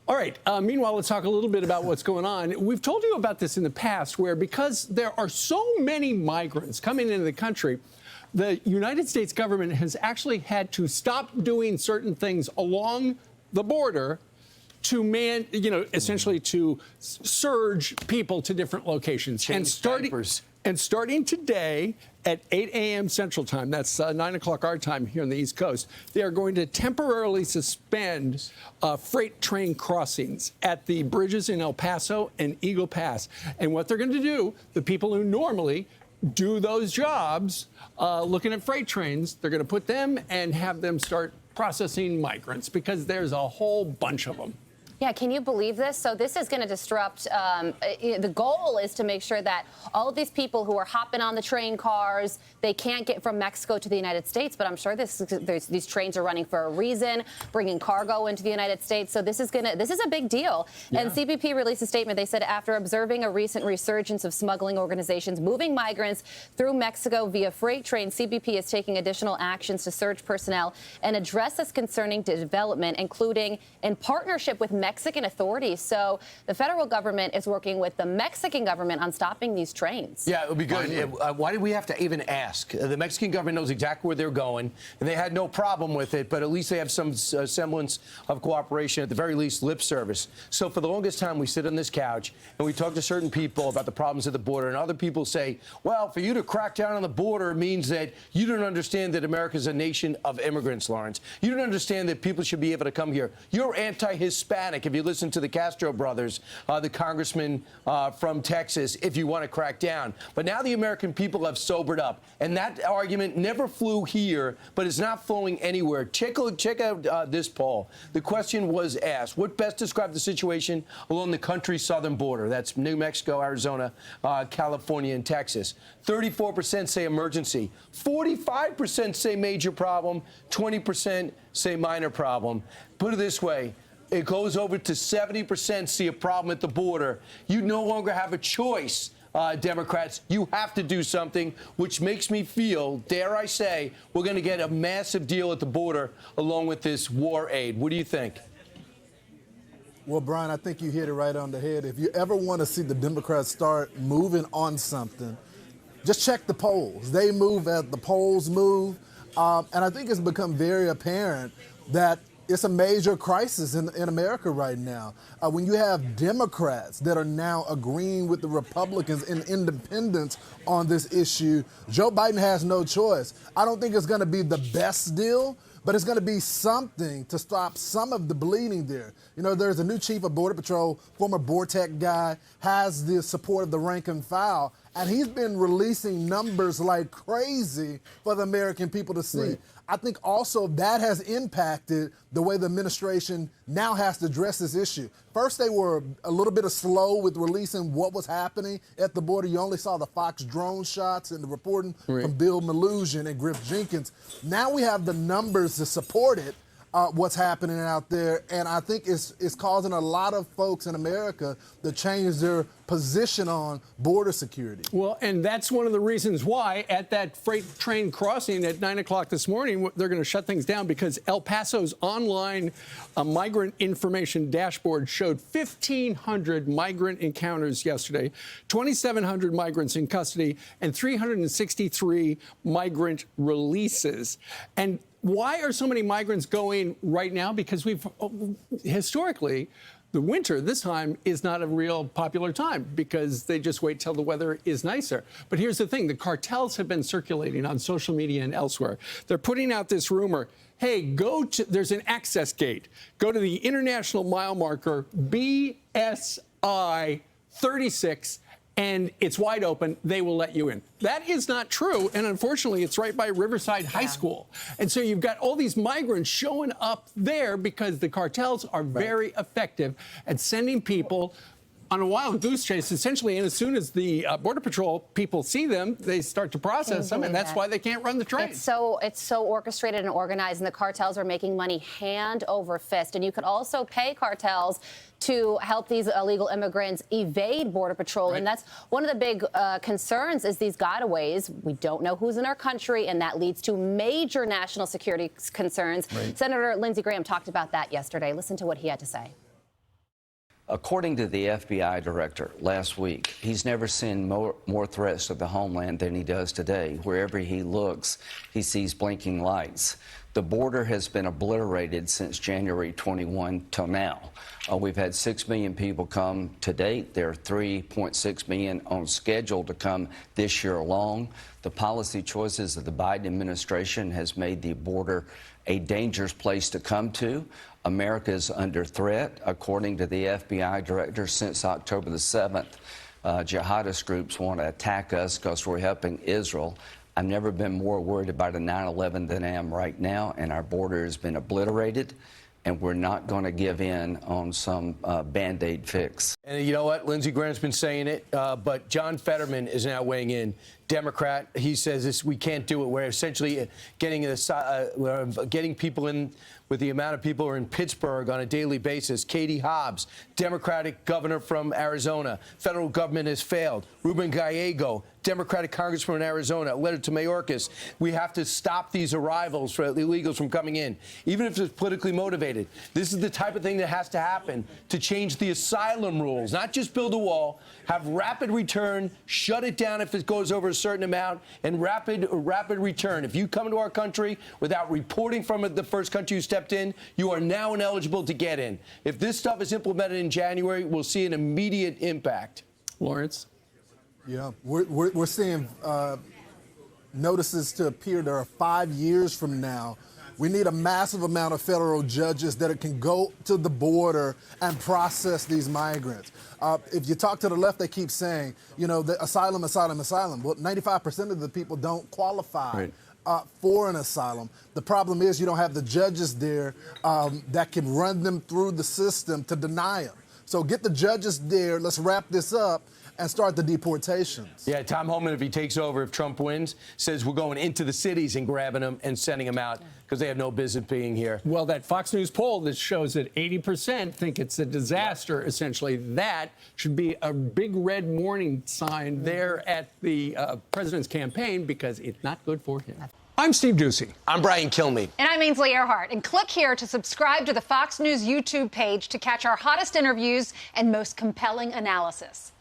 All right. Meanwhile, let's talk a little bit about what's going on. We've told you about this in the past, where because there are so many migrants coming into the country, the United States government has actually had to stop doing certain things along the border to essentially to surge people to different locations. And starting today at 8 a.m. Central Time, that's 9 o'clock our time here on the East Coast, they are going to temporarily suspend freight train crossings at the bridges in El Paso and Eagle Pass. And what they're going to do, the people who normally do those jobs looking at freight trains, they're going to put them and have them start processing migrants because there's a whole bunch of them. Yeah, can you believe this? So this is going to disrupt, the goal is to make sure that all of these people who are hopping on the train cars, they can't get from Mexico to the United States, but I'm sure these trains are running for a reason, bringing cargo into the United States. So this is a big deal. Yeah. And CBP released a statement. They said after observing a recent resurgence of smuggling organizations moving migrants through Mexico via freight trains, CBP is taking additional actions to surge personnel and address this concerning development, including in partnership with Mexican authorities. So the federal government is working with the Mexican government on stopping these trains. Yeah, it would be good. Why did we have to even ask? The Mexican government knows exactly where they're going, and they had no problem with it, but at least they have some semblance of cooperation, at the very least lip service. So for the longest time, we sit on this couch and we talk to certain people about the problems at the border, and other people say, well, for you to crack down on the border means that you don't understand that America is a nation of immigrants, Lawrence. You don't understand that people should be able to come here. You're anti-Hispanic if you listen to the Castro brothers, the congressman from Texas, if you want to crack down. But now the American people have sobered up. And that argument never flew here, but it's not flowing anywhere. Check out this poll. The question was asked, what best describes the situation along the country's southern border? That's New Mexico, Arizona, California, and Texas. 34% say emergency. 45% say major problem. 20% say minor problem. Put it this way. It goes over to 70% see a problem at the border. You no longer have a choice, Democrats. You have to do something, which makes me feel, dare I say, we're going to get a massive deal at the border along with this war aid. What do you think? Well, Brian, I think you hit it right on the head. If you ever want to see the Democrats start moving on something, just check the polls. They move as the polls move. And I think it's become very apparent that it's a major crisis in America right now. When you have Democrats that are now agreeing with the Republicans and independents on this issue, Joe Biden has no choice. I don't think it's going to be the best deal, but it's going to be something to stop some of the bleeding there. You know, there's a new chief of Border Patrol, former BORTEC guy, has the support of the rank and file, and he's been releasing numbers like crazy for the American people to see. Right. I think also that has impacted the way the administration now has to address this issue. First, they were a little bit slow with releasing what was happening at the border. You only saw the Fox drone shots and the reporting from Bill Malugin and Griff Jenkins. Now we have the numbers to support it, what's happening out there, and I think it's causing a lot of folks in America to change their position on border security. Well, and that's one of the reasons why at that freight train crossing at 9 o'clock this morning, they're going to shut things down because El Paso's online migrant information dashboard showed 1,500 migrant encounters yesterday, 2,700 migrants in custody, and 363 migrant releases. And why are so many migrants going right now? Because we've historically, the winter this time is not a real popular time because they just wait till the weather is nicer. But here's the thing. The cartels have been circulating on social media and elsewhere. They're putting out this rumor. Hey, there's an access gate. Go to the international mile marker BSI 36 and it's wide open, they will let you in. That is not true, and unfortunately, it's right by Riverside High School. And so you've got all these migrants showing up there because the cartels are very effective at sending people on a wild goose chase, essentially, and as soon as the Border Patrol people see them, they start to process them, and that's why they can't run the train. It's so orchestrated and organized, and the cartels are making money hand over fist. And you could also pay cartels to help these illegal immigrants evade Border Patrol. Right. And that's one of the big concerns is these gotaways. We don't know who's in our country, and that leads to major national security concerns. Right. Senator Lindsey Graham talked about that yesterday. Listen to what he had to say. According to the FBI director last week, he's never seen more threats to the homeland than he does today. Wherever he looks, he sees blinking lights. The border has been obliterated since January 21 till now. We've had 6 million people come to date. There are 3.6 million on schedule to come this year alone. The policy choices of the Biden administration has made the border a dangerous place to come to. America is under threat, according to the FBI director, since October the 7th. Jihadist groups want to attack us because we're helping Israel. I've never been more worried about a 9/11 than I am right now, and our border has been obliterated, and we're not going to give in on some Band-Aid fix. And you know what? Lindsey Graham's been saying it, but John Fetterman is now weighing in. Democrat, he says this, we can't do it. We're essentially getting people in with the amount of people who are in Pittsburgh on a daily basis. Katie Hobbs, Democratic governor from Arizona. Federal government has failed. Ruben Gallego, Democratic congressman in Arizona, a letter to Mayorkas. We have to stop these arrivals for illegals from coming in, even if it's politically motivated. This is the type of thing that has to happen to change the asylum rules, not just build a wall, have rapid return, shut it down if it goes over a certain amount, and rapid return. If you come into our country without reporting from the first country you stepped in, you are now ineligible to get in. If this stuff is implemented in January, we'll see an immediate impact. Lawrence? Yeah, we're seeing notices to appear there are 5 years from now. We need a massive amount of federal judges that can go to the border and process these migrants. If you talk to the left, they keep saying, you know, the asylum, asylum, asylum. Well, 95% of the people don't qualify for an asylum. The problem is you don't have the judges there that can run them through the system to deny them. So get the judges there. Let's wrap this up and start the deportations. Yeah, Tom Homan, if he takes over, if Trump wins, says we're going into the cities and grabbing them and sending them out because they have no business being here. Well, that Fox News poll that shows that 80% think it's a disaster, essentially, that should be a big red warning sign there at the president's campaign because it's not good for him. I'm Steve Doocy. I'm Brian Kilmeade. And I'm Ainsley Earhart. And click here to subscribe to the Fox News YouTube page to catch our hottest interviews and most compelling analysis.